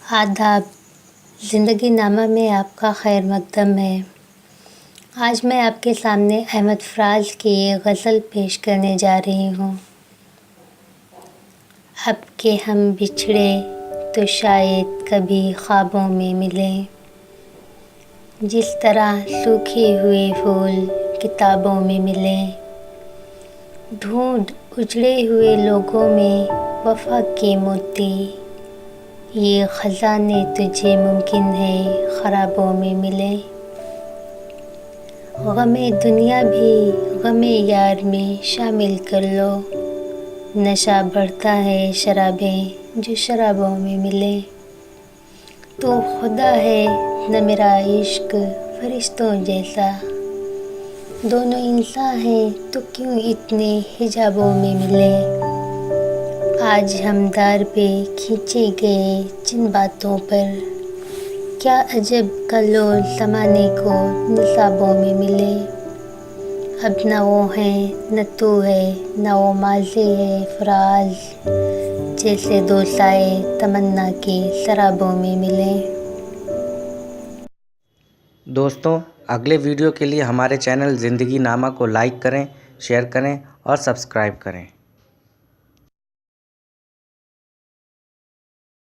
आदाब। ज़िंदगी नामा में आपका खैर मकदम है। आज मैं आपके सामने अहमद फ़राज की ये गज़ल पेश करने जा रही हूँ। अब के हम बिछड़े तो शायद कभी ख्वाबों में मिलें, जिस तरह सूखे हुए फूल किताबों में मिलें। ढूंढ उजड़े हुए लोगों में वफ़ा के मोती, ये ख़ज़ाने तुझे मुमकिन है ख़राबों में मिले। ग़मे दुनिया भी ग़मे यार में शामिल कर लो, नशा बढ़ता है शराबें जो शराबों में मिले। तो खुदा है न मेरा इश्क फ़रिश्तों जैसा, दोनों इंसान हैं तो क्यों इतने हिजाबों में मिले। आज हम दार पे खींचे गए जिन बातों पर, क्या अजब कल्लोल ज़माने को निसाबों में मिले। अब न वो है न तू है न वो माज़ी है फ़राज, जैसे दो साए तमन्ना के शराबों में मिले। दोस्तों, अगले वीडियो के लिए हमारे चैनल ज़िंदगी नामा को लाइक करें, शेयर करें और सब्सक्राइब करें।